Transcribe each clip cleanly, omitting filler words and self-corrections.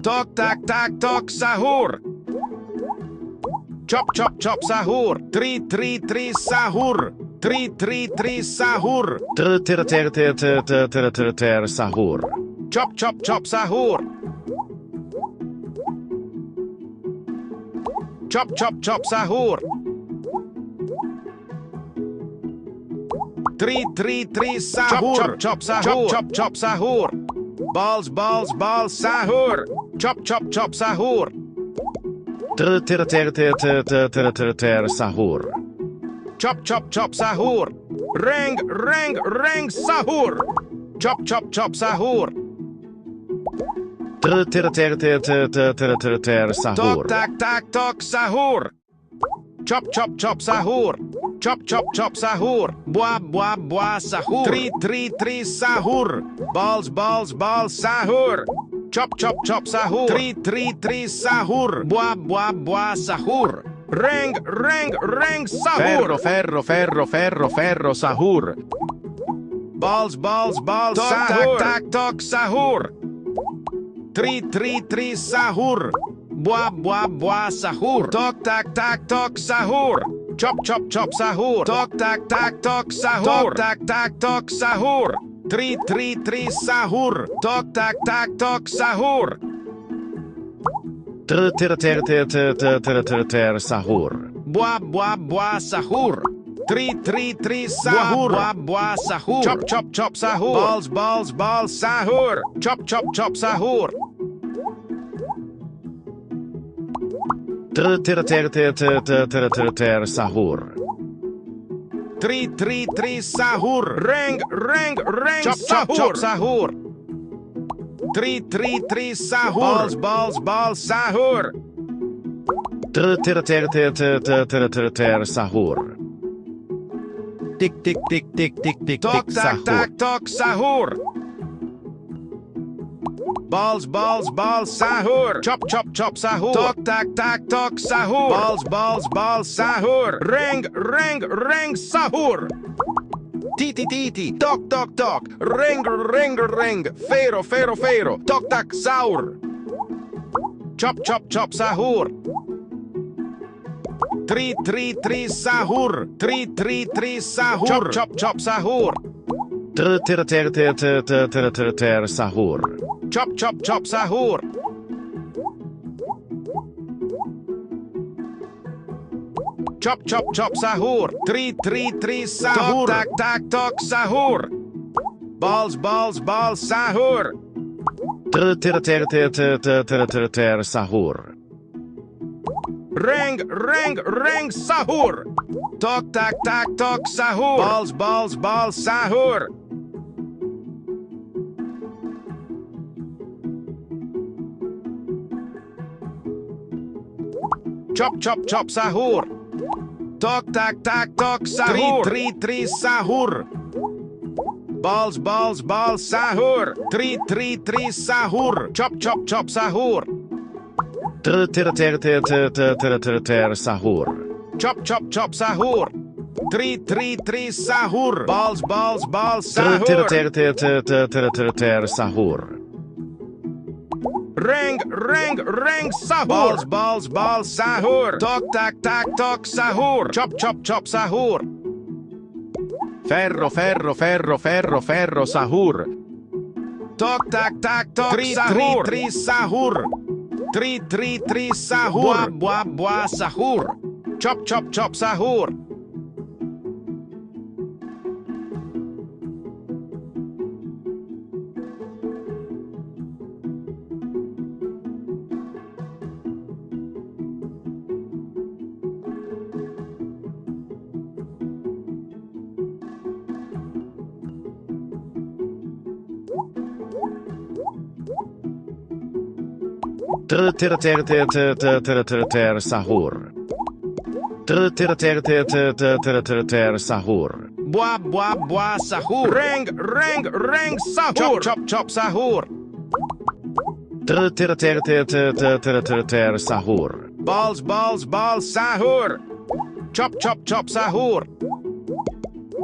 Tok tak tak tok sahur. Chop chop chop sahur. Tri tri tri sahur. Tri tri tri sahur. Ter sahur. Chop chop chop sahur. Chop chop chop sahur. Tri tri tri sahur. Chop chop sahur. Chop chop chop sahur. Balls balls balls sahur. Chop chop chop sahur. Ter sahur. Chop chop chop sahur. Reng reng reng sahur. Chop chop chop sahur. Ter sahur. Tok tak tak tok sahur. Chop chop chop sahur. Chop chop chop sahur. Bua bua bua sahur. Tri tri tri sahur. Balls balls balls sahur. Chop chop chop sahur. Tri tri tri sahur. Bua bua bua sahur. Reng reng reng sahur. Ferro ferro sahur. Balls balls balls sahur. Tak tak tok sahur. Tri tri tri sahur. Bua bua bua sahur. Tok tak tak tok sahur. Chop chop chop sahur. Tok tak tak tok sahur. Tok tak tak tok sahur. Tri tri tri sahur. Tok tak tak tok sahur. Ter sahur. Bua bua bua sahur. Tri tri tri sahur. Bua bua sahur. Chop chop chop sahur. Balls balls balls sahur. Chop chop chop sahur. Ter sahur. Tri tri tri sahur. Reng reng reng chop chop chop sahur. Tri tri tri sahur. Balls balls balls sahur. Ter sahur. Tik tik tik tik tik tik Tok tik tak sahur. tak tok sahur. Balls balls balls sahur. Chop chop chop sahur. Tok tak tak tok sahur. Balls balls balls sahur. Reng reng reng sahur. Titi titi. Tok tok tok. Reng reng reng. Fero fero fero. Tok tak sahur. Chop chop chop sahur. Tri tri tri sahur. Tri tri tri sahur. Chop chop chop sahur. Ter sahur. Chop chop chop sahur. Chop chop chop sahur. Tri tri tri sahur. Tak tak tok sahur. Balls balls balls sahur. Ter sahur. Reng reng reng sahur. Tok tak tak tok sahur. Balls balls balls sahur. Chop chop chop sahur. Tok tak tak tok sahur. Tri tri sahur. Balls balls balls sahur. Tri tri tri sahur. Chop chop chop sahur. Ter sahur. Chop chop chop sahur. Tri tri tri sahur. Balls balls balls sahur. Ter sahur. Reng reng reng sahur. Balls balls balls sahur. Tok tak tak tok sahur. Chop chop chop sahur. Ferro sahur. Tok tak tak tok sahur. Tri tri sahur. Tri tri tri sahur. Bua bua bua sahur. Chop chop chop sahur. Ter sahur. Ter sahur. Bua bua bua sahur. Reng reng reng sahur. Chop chop chop sahur. Ter sahur. Balls balls balls sahur. Chop chop chop sahur.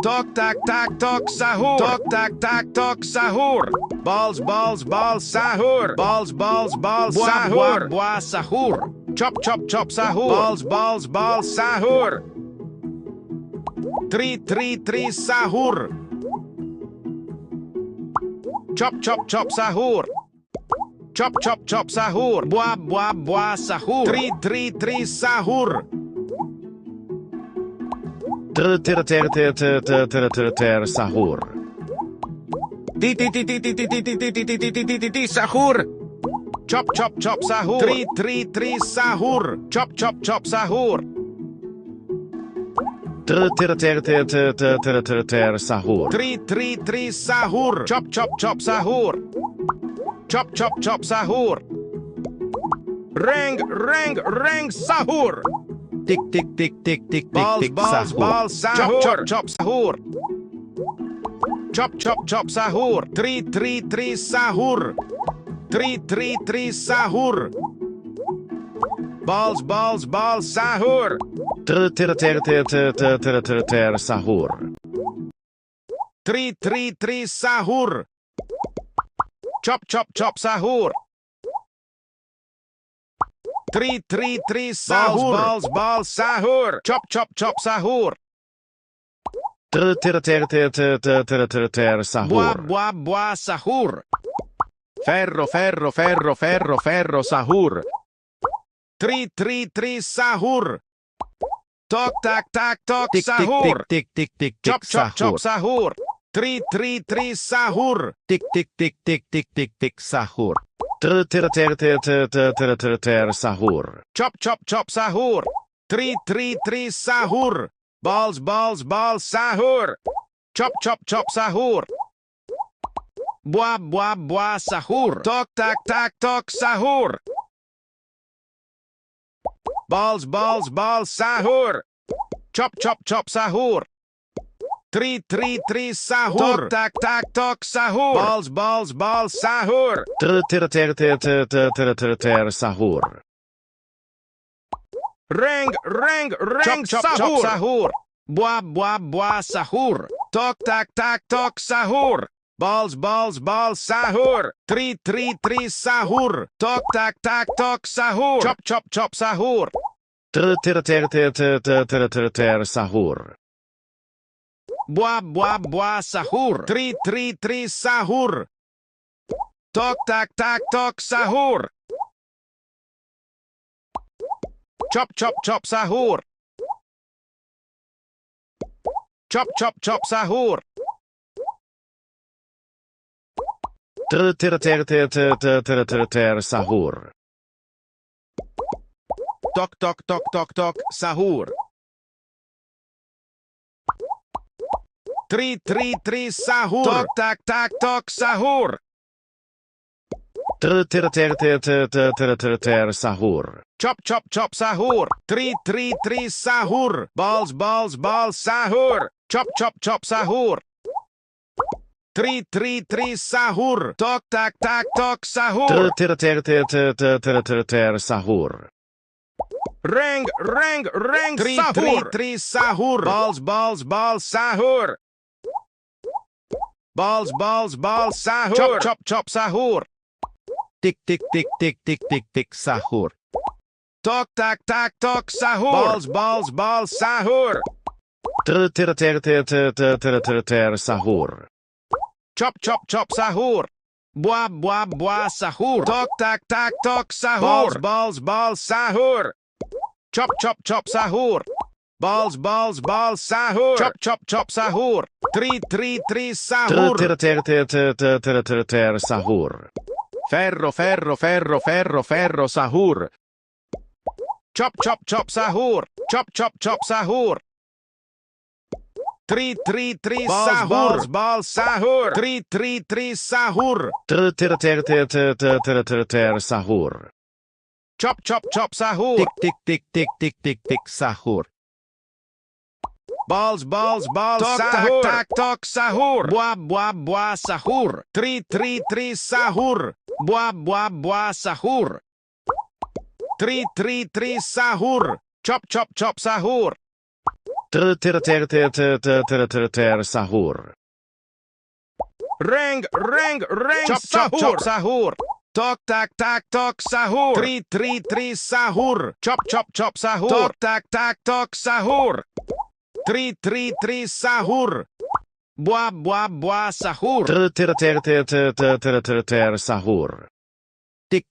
Tok tak tak tok sahur. Tok tak tak tok sahur. Balls balls balls sahur. Balls balls balls sahur. Buah buah sahur. Chop chop chop sahur. Balls balls balls sahur. Tri sahur. Chop chop chop sahur. Chop chop chop sahur. Buah buah buah sahur. Tri sahur. Ter sahur. Ti sahur. Chop chop chop sahur. Tri sahur. Chop chop chop sahur. Ter sahur. Tri sahur. Chop chop chop sahur. Chop chop chop sahur. Reng sahur. Tik tik tik tik tik tik Balls tik balls sahur. balls sahur. Chop chop chop sahur. Chop chop chop sahur. Tri sahur. Tri sahur. Balls balls balls sahur. Ter sahur. Tri sahur. Chop chop chop sahur. Tri sahur. Balls balls sahur. Chop chop chop sahur. Ter Buah sahur. buah buah sahur. Ferro sahur. Tri sahur. Tok tak tak tok Tik tik sahur. tik tik tik tik Chop tik chop chop sahur. sahur. Tri sahur. Tik tik tik tik tik tik tik sahur. Ter sahur. Chop chop chop sahur. Tri sahur. Balls balls balls sahur. Chop chop chop sahur. Buah buah buah sahur. Tok tak tak tok sahur. Balls balls balls sahur. Chop chop chop sahur. Tri sahur. Tok tak tak tok sahur. Balls balls balls sahur. Ter sahur. Reng chop chop sahur. Buah buah buah sahur. Tok tak tak tok sahur. Balls balls balls sahur. Tri sahur. Tok tak tak tok sahur. Chop chop chop sahur. Ter sahur. Buah buah buah sahur. Tri sahur. Tok tak tak tok sahur. Chop chop chop sahur. Chop chop chop sahur. Ter sahur. Tok tok tok tok tok sahur. Tri sahur. Tok tak tak tok sahur. Ter sahur. Chop chop chop sahur. Tri sahur. Balls balls balls sahur. Chop chop chop sahur. Tri sahur. Tok tak tak tok sahur. Sahur. Reng sahur. Tri sahur. Balls balls balls sahur. Balls balls balls sahur. Chop chop chop sahur. Tik tik tik tik tik tik tik sahur. Tok tak tak tok sahur. Balls balls balls sahur. Sahur. Chop chop chop sahur. Buah buah buah sahur. Tok tak tak tok sahur. Balls balls sahur. Chop chop chop sahur. Balls balls balls sahur. Chop chop chop sahur. Tri sahur. Sahur. Ferro sahur. Chop chop chop sahur. Chop chop chop sahur. Tri sahur. Balls sahur. Tri sahur. Sahur. Chop chop chop sahur. Tik tik tik tik tik tik tik sahur. Balls balls balls sahur. Tak tok sahur. Buah buah buah sahur. Tri sahur. Buah buah buah sahur. Tri sahur. Chop chop chop sahur. Sahur. Reng, chop, sahur. Sahur. Tok, tak, sahur. Tri, sahur. Chop, sahur. Tok, tak, sahur. Tri, sahur. Buah, sahur. Sahur. Tik,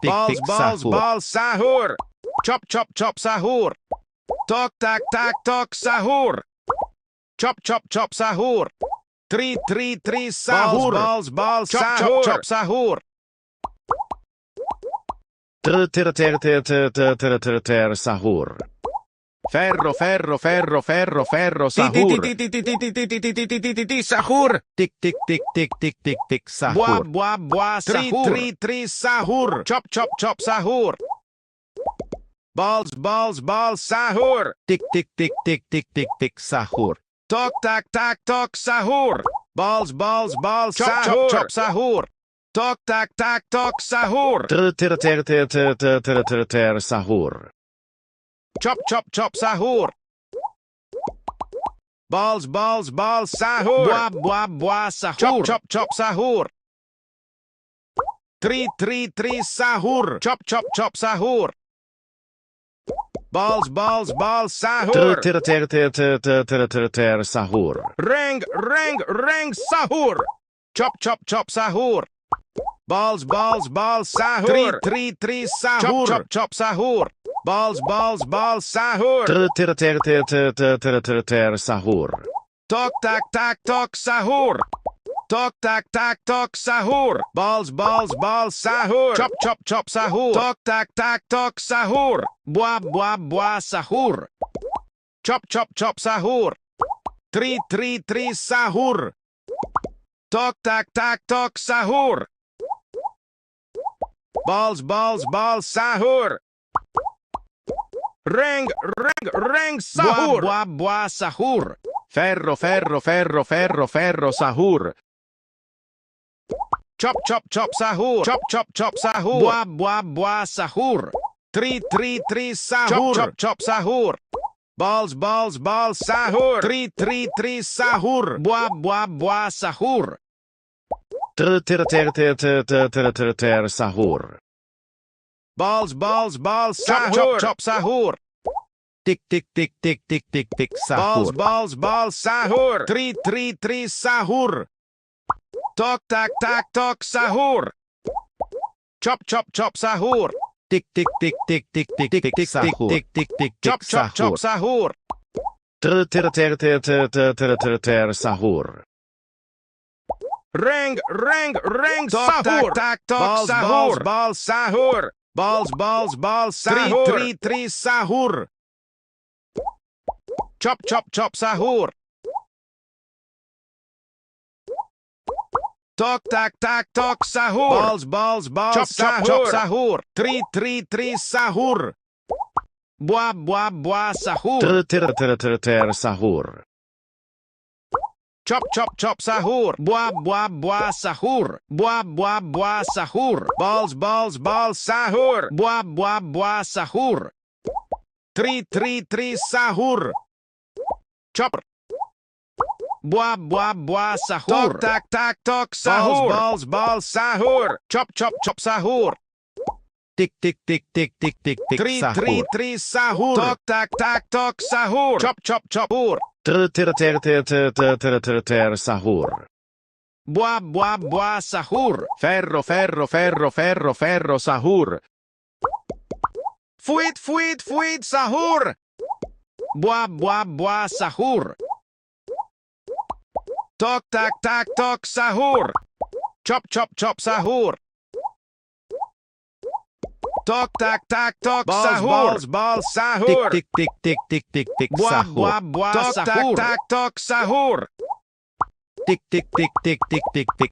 Balls, sahur. sahur. Chop, sahur. Tok, tak, sahur. Chop, sahur. Tri, sahur. Balls, sahur. Chop, sahur. Sahur. Ferro, sahur. Sahur. Tik, sahur. Buah, sahur. Tri, sahur. Chop, sahur. Balls, sahur. Tik, sahur. Tok, tak, sahur. Balls, sahur. Chop, sahur. Tok, tak, sahur. Sahur. Chop, sahur. Balls, sahur. Buah, sahur. Chop, sahur. Tri, sahur. Chop, sahur. Balls, sahur. Sahur. Reng, sahur. Chop, sahur. Balls, sahur. Tri, sahur. Chop, sahur. Balls, sahur. Sahur. Tok, tak, sahur. Tok, tak, sahur. Balls, sahur. Chop, sahur. Tok, tak, sahur. Buah, sahur. Chop, sahur. Tri, sahur. Tok, tak, sahur. Balls, sahur. Reng, sahur. Buah, sahur. Ferro, sahur. Chop, sahur. Chop, sahur. Buah, sahur. Tri, sahur. Chop, sahur. Balls, sahur. Tri, sahur. Buah, sahur. Sahur. Balls, sahur. Chop, sahur. Tik, sahur. Balls, sahur. Tri, sahur. Tok, tak, sahur. Chop, sahur. Tik, sahur. Chop, sahur. Sahur. Reng, sahur. Tak, sahur. Balls, sahur. Balls, sahur. Tri, sahur. Chop, sahur. Tok, tak, sahur. Balls, sahur. Sahur. Tri, sahur. Buah, sahur. Sahur. Chop, sahur. Buah, sahur. Buah, sahur. Balls, sahur. Buah, sahur. Tri, sahur. Chop. Buah, sahur. Tok, tak, sahur. Balls, sahur. Chop, sahur. Tik, sahur. Tri, sahur. Tok, tak, sahur. Chop, sahur. Sahur. Buah, sahur. Ferro, sahur. Fuit, sahur. Buah, sahur. Tok, tak, sahur. Chop, sahur. Tok, tak, sahur. Balls, sahur. Tik, sahur. Buah, sahur. Tak, sahur. Tik,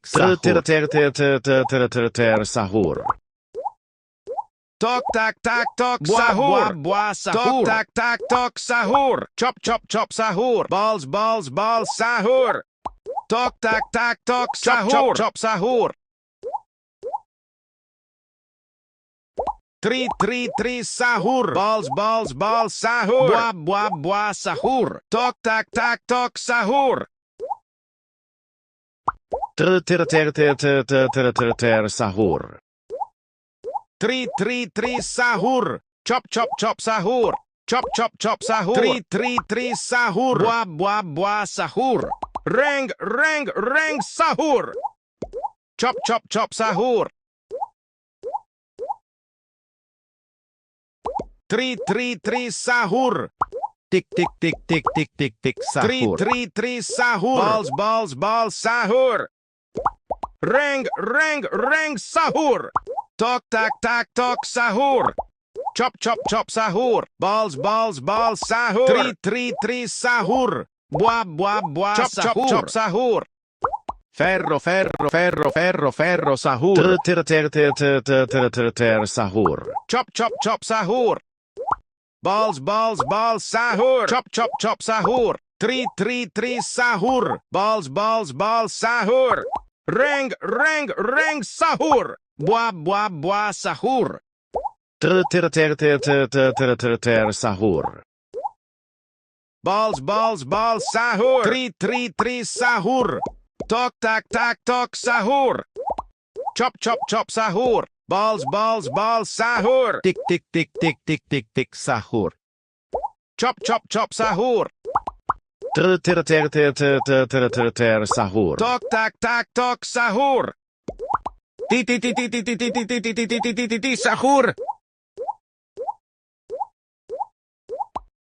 sahur. Tok, tak, sahur. Buah, sahur. Tok, tak, sahur. Chop, sahur. Balls, sahur. Tok, tak, sahur. Chop, sahur. 3 sahur. Balls sahur. Buah sahur. Tok tak sahur. Sahur. 3 sahur. Chop sahur. Chop sahur. 3 sahur. Buah sahur. Reng sahur. Chop sahur. 3 sahur. Tik sahur. 3 sahur. Balls sahur. Reng sahur. Tok tak sahur. Chop sahur. Balls sahur. 3 sahur. Buah sahur. Chop sahur. Ferro sahur. Sahur. Chop sahur. Balls sahur. Chop sahur. 3 sahur. Balls sahur. Reng sahur. Buah sahur. Sahur. Balls sahur. 3 sahur. Tok tak sahur. Chop sahur. Balls sahur. Tik sahur. Chop sahur. Sahur. Tok tak sahur. Sahur.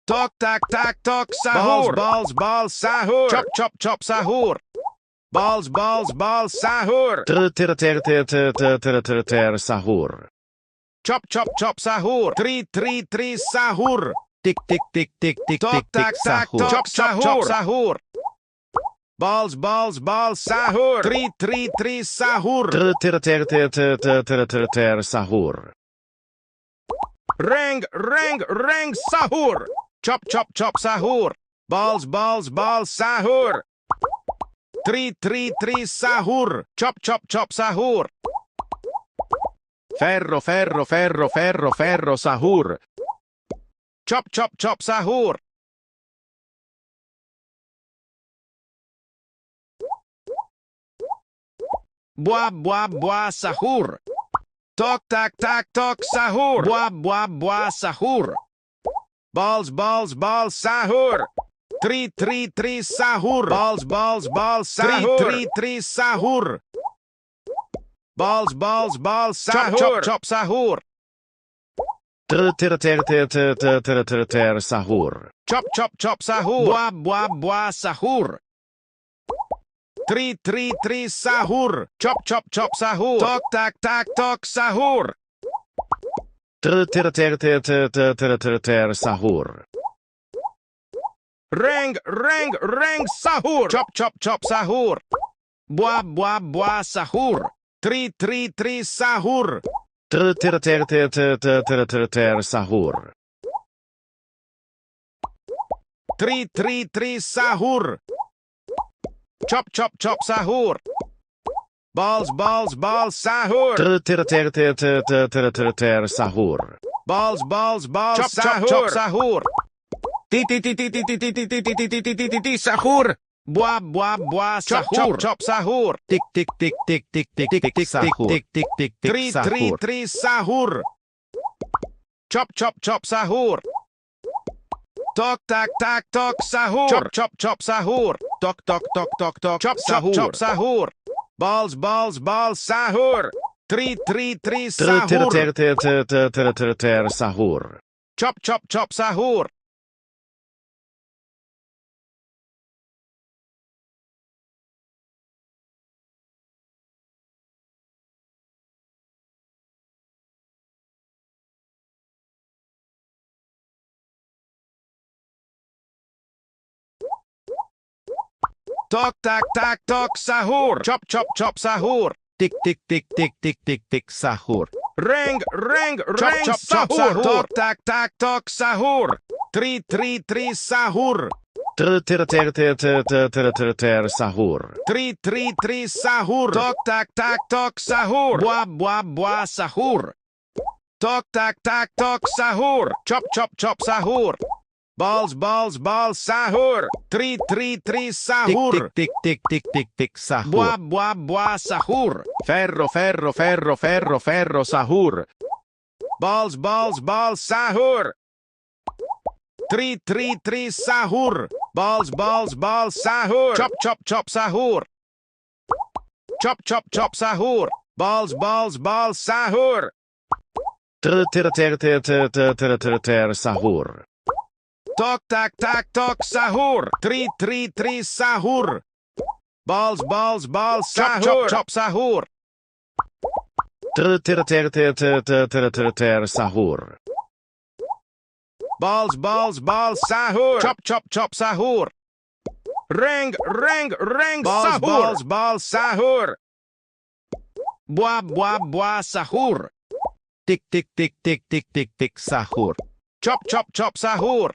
Tok tak sahur. Balls sahur. Chop sahur. Balls sahur. Sahur. Chop sahur. 3 sahur. Tik Tok tak sahur. chop sahur. Balls sahur. 3 sahur. Sahur. Reng sahur. Chop sahur. Balls sahur. 3 sahur. Chop sahur. Ferro sahur. Chop sahur. Buah sahur. Tok tak sahur. Buah sahur. Balls sahur. 3 sahur. Balls sahur. 3 sahur. Balls sahur. Chop sahur. Sahur. Chop sahur. Buah sahur. 3 sahur. Chop sahur. Tok tak sahur. Sahur. Reng sahur. Chop sahur. Buah sahur. 3 sahur. Sahur. 3 sahur. Chop sahur. Balls sahur. Sahur. Balls chop sahur. Sahur. Buah sahur. Chop sahur. Tik sahur. 3 sahur. Chop sahur. Tok tak sahur. Chop sahur. Tok Chop sahur. Balls sahur. 3 sahur. Sahur. Chop sahur. Tok tak sahur. Chop sahur. Tik sahur. Reng sahur. Tok tak sahur. 3 sahur. Sahur. 3 sahur. Tok tak sahur. Buah sahur. Tok tak tak tok sahur. Chop chop chop sahur. Balls balls balls sahur. Tri tri tri sahur. Tik tik tik tik tik tik sahur. Buah buah buah sahur. Ferro ferro ferro ferro ferro sahur. Balls balls balls sahur. Tri tri tri sahur. Balls balls balls sahur. Chop chop chop sahur. Chop chop chop sahur. Balls balls balls sahur. Ter ter ter ter ter ter ter ter ter sahur. Tok tak tak tok sahur. Tri tri tri sahur. Balls balls balls sahur. Chop chop chop sahur. Ter ter ter ter ter ter ter ter ter sahur. Balls balls balls sahur. Chop chop chop sahur. Ring ring ring Balls, sahur. balls, Balls sahur. Buah buah buah sahur. Tik tik tik tik tik tik tik sahur. Chop chop chop sahur.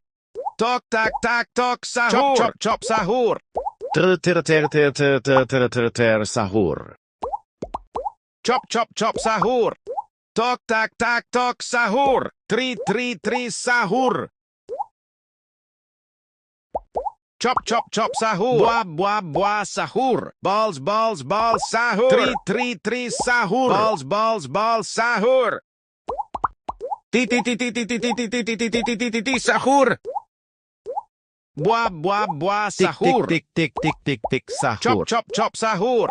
Tok tak tak tok sahur. Chop chop chop sahur. Ter ter ter ter ter ter ter ter ter sahur. Chop chop chop sahur. Tok tak tak tok sahur. Tri tri tri sahur. Chop chop chop sahur. Buah buah buah sahur. Balls balls balls sahur. Tri tri tri sahur. Balls balls balls sahur. Ti ti ti ti ti ti ti ti ti ti ti ti ti ti sahur. Buah buah buah Tik sahur. tik tik tik tik tik Chop sahur. chop chop sahur.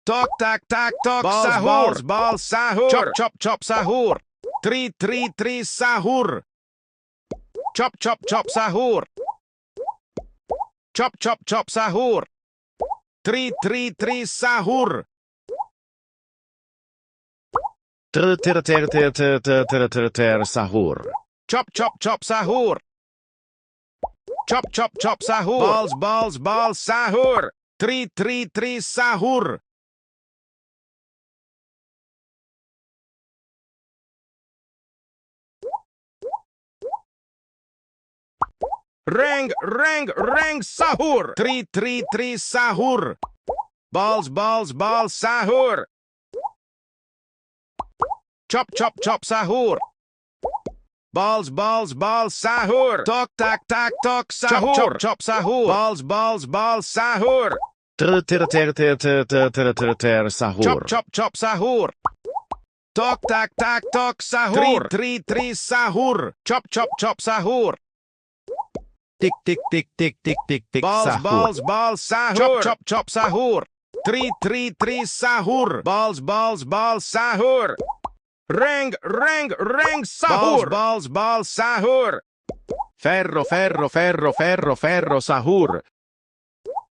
Tok tak tak tok Balls, sahur. balls, balls sahur. Chop chop chop sahur. Tri tri tri sahur. Chop chop chop sahur. Chop chop chop sahur. Tri tri tri sahur. Ter ter ter ter ter ter ter ter ter sahur. Chop chop chop sahur. Chop chop chop sahur. Balls balls balls sahur. Tri tri tri sahur. Ring ring ring sahur. Tri tri tri sahur. Balls balls balls sahur. Chop chop chop sahur. Balls balls balls sahur. Tok tak tak tok sahur. Chop chop chop sahur. Balls balls balls sahur. Ter ter ter ter ter ter ter ter ter sahur. Chop chop chop sahur. Tok tak tak tok sahur. Tri tri tri sahur. Chop chop chop sahur. Tik tik tik tik tik tik tik Balls sahur. balls balls sahur. Chop chop chop sahur. Tri tri tri sahur. Balls balls balls sahur. Ring ring ring sahur. Balls balls balls sahur. Ferro ferro ferro ferro ferro sahur.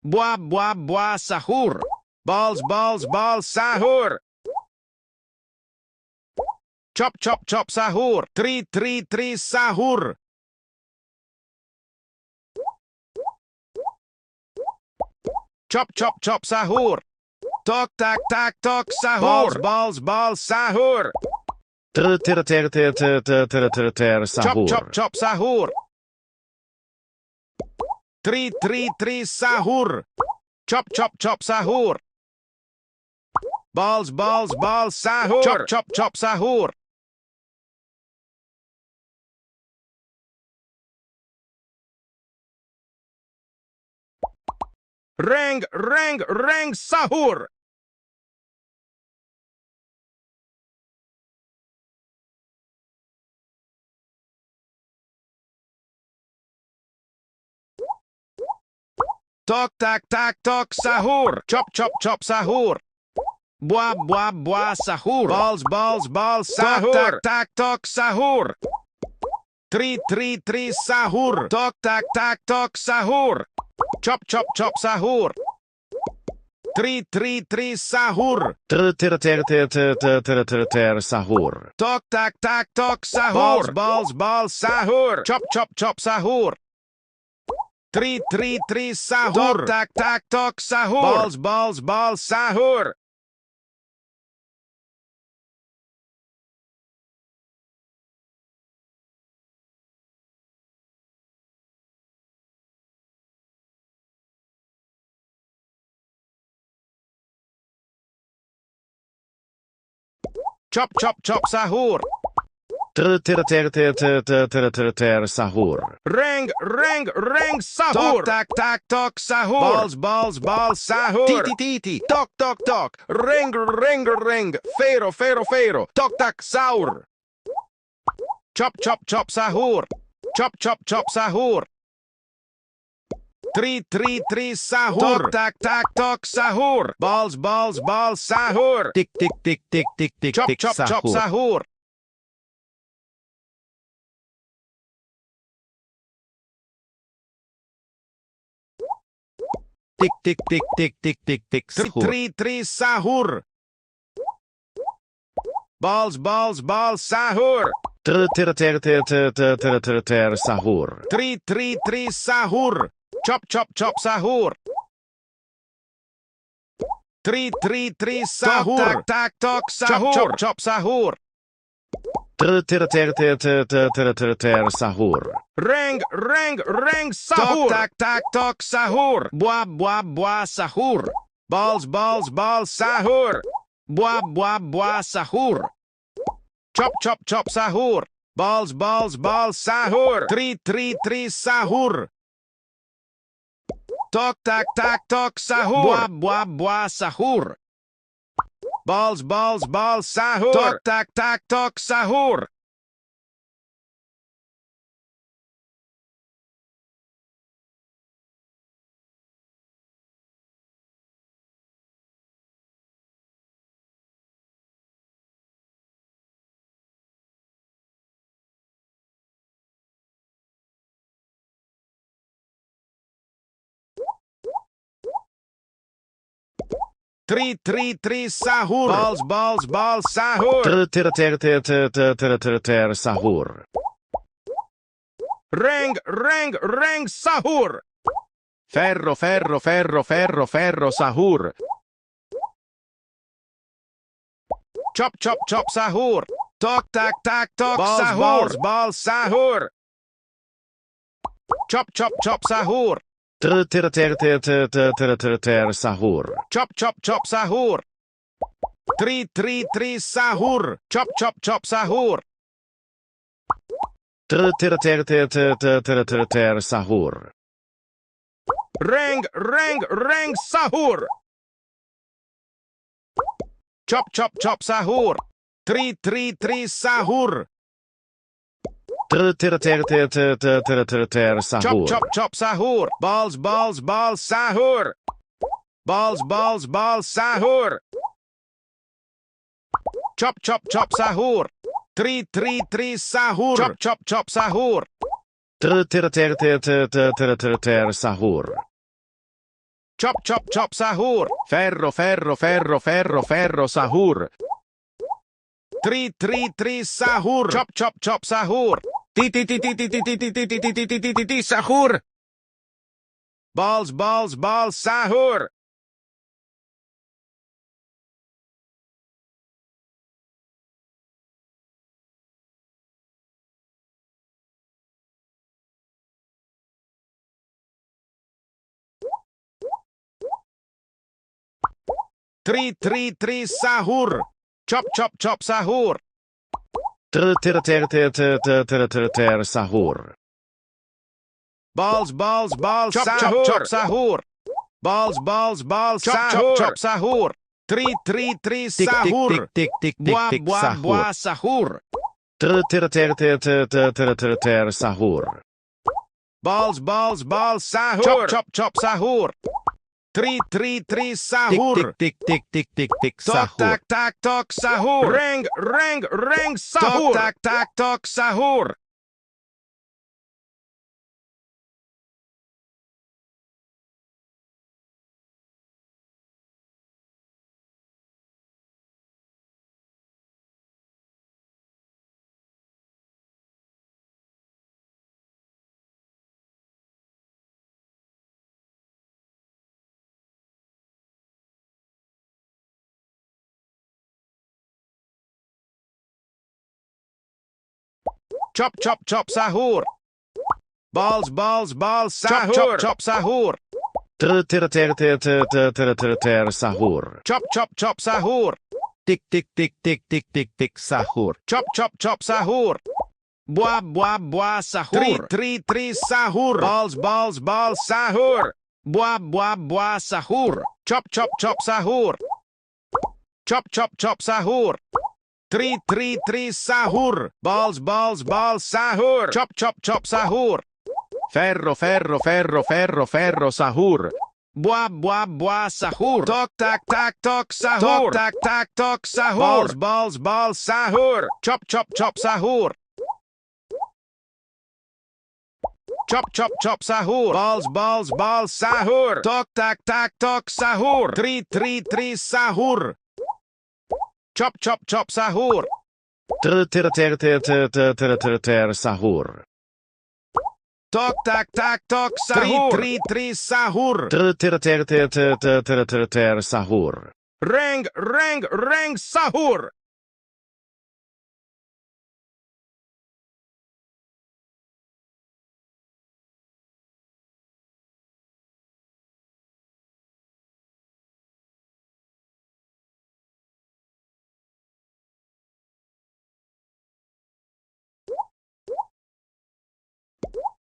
Buah buah buah sahur. Balls balls balls sahur. Chop chop chop sahur. Tri tri tri sahur. Chop chop chop sahur. Tok tak tak tok sahur. Balls balls balls sahur. Ter ter ter ter ter ter ter ter ter Chop sahur. chop chop sahur. Tri tri tri sahur. Chop chop chop sahur. Balls balls balls sahur. Chop chop chop sahur. Ring ring ring sahur. Tok tak tak tok sahur. Chop chop chop sahur. Buah buah buah sahur. Balls balls balls sahur. Tok tak tak tok sahur. Tri tri tri sahur. Tok tak tak tok sahur. Chop chop chop sahur. Tri tri tri sahur. Ter ter ter ter ter ter ter ter ter sahur. Tok tak tak tok sahur. Balls balls balls sahur. Chop chop chop sahur. Tri tri tri sahur. Tok tak tak tok sahur. Balls balls balls sahur. Chop chop chop sahur. Sahur. Ring, ring, ring, sahur. Tok, tak, tok, sahur. Balls, balls, balls, sahur. Titi, titi, tok, tok, tok. Ring, ring, ring. Fero, fero, fero. Tok, tak, sahur. Chop, chop, chop, sahur. Chop, chop, chop, sahur. Three, three, three, sahur. Tok, tak, tok, sahur. Balls, balls, balls, sahur. Tick, tick, tick, tick, tick, tick, Chop, tick, chop, chop, sahur. sahur. Tick, tick, tick, tick, tick, tick, tick, sahur. Three, three, sahur. Balls, balls, balls, sahur. Sahur. Three, three, three, sahur. Chop, chop, chop, sahur. Three, three, three, sahur. Tak, tak, tok, sahur. Chop, chop, chop, sahur. Sahur. Ring, ring, ring, sahur. Tak, tak, tok, sahur. Bua, bua, bua, sahur. Balls, balls, balls, sahur. Bua, bua, bua, sahur. Chop, chop, chop, sahur. Balls, balls, balls, sahur. Three, three, three, sahur. Tok, tak, tak, tok, sahur. Bua, bua, bua, sahur. Balls, balls, balls, sahur. Tok, tak, tak, tok, sahur. Three, three, three, sahur. Balls, balls, balls, sahur. Sahur. Ring, ring, ring, sahur. Ferro, ferro, ferro, ferro, ferro, sahur. Chop, chop, chop, sahur. Tok, tak, tak, tok, Balls, sahur. balls, balls, sahur. Chop, chop, chop, sahur. Sahur. Chop, chop, chop, sahur. Three, three, three, sahur. Chop, chop, chop, sahur. Sahur. Ring, ring, ring, sahur. Chop, chop, chop, sahur. Three, three, three, sahur. Chop, chop, chop, sahur. Balls, balls, balls, sahur. Balls, balls, balls, sahur. Chop, chop, chop, sahur. Three, three, three, sahur. Chop, chop, chop, sahur. Sahur. Chop, chop, chop, sahur. Ferro, ferro, ferro, ferro, ferro, sahur. Three, three, three, sahur. Chop, chop, chop, sahur. Sahur. Balls, balls, balls, sahur. Three, three, three, sahur. Chop, chop, chop, sahur. Sahur. Balls, balls, balls, chop, chop, chop, sahur. Balls, balls, balls, chop, chop, chop, sahur. Three, three, three, sahur. Tick, tick, tick, Bua, tick, bua, bua, sahur. Sahur. Balls, balls, balls, sahur. Chop, chop, chop, sahur. Three, three, three, sahur. Tick, tick, tick, tick, tick, Tok, sahur. tak, tak, tok, sahur. Ring, ring, ring, sahur. Tok, tak, tak, tok, sahur. Chop, chop, chop, sahur. Balls, balls, balls, sahur. Chop, chop, chop, sahur. Sahur. Chop, chop, chop, sahur. Tik tik tik tik tik tik tik sahur. Chop chop chop sahur. Buah buah buah sahur. Tri sahur. Balls sahur. Buah buah buah sahur. Chop chop chop sahur. Chop chop chop sahur. Tri sahur. Balls sahur. Chop chop chop sahur. Ferro sahur. Buah buah buah sahur. Tok tak tok sahur. Tok tak tok sahur. Balls sahur. Chop chop chop sahur. Chop chop chop sahur. Balls sahur. Tok tak tok sahur. Tri sahur. Chop chop chop sahur. Sahur. Tok tak tok sahur. Tri sahur. Sahur. Reng sahur.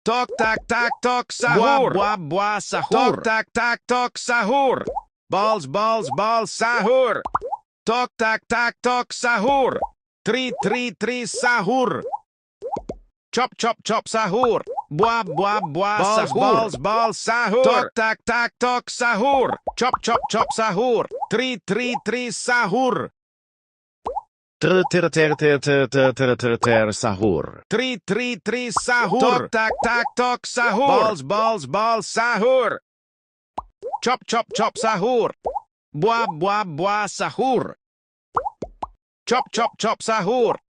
Tok tak tok sahur. Buah buah sahur. Tok tak tok sahur. Balls sahur. Tok tak tok sahur. Tri sahur. Chop chop chop sahur. Buah buah sahur. Balls sahur. Tok tak tok sahur. Chop chop chop sahur. Tri sahur. Sahur. Tri sahur. Tok tak tok sahur. Balls sahur. Chop chop chop sahur. Buah buah sahur. Chop chop chop sahur.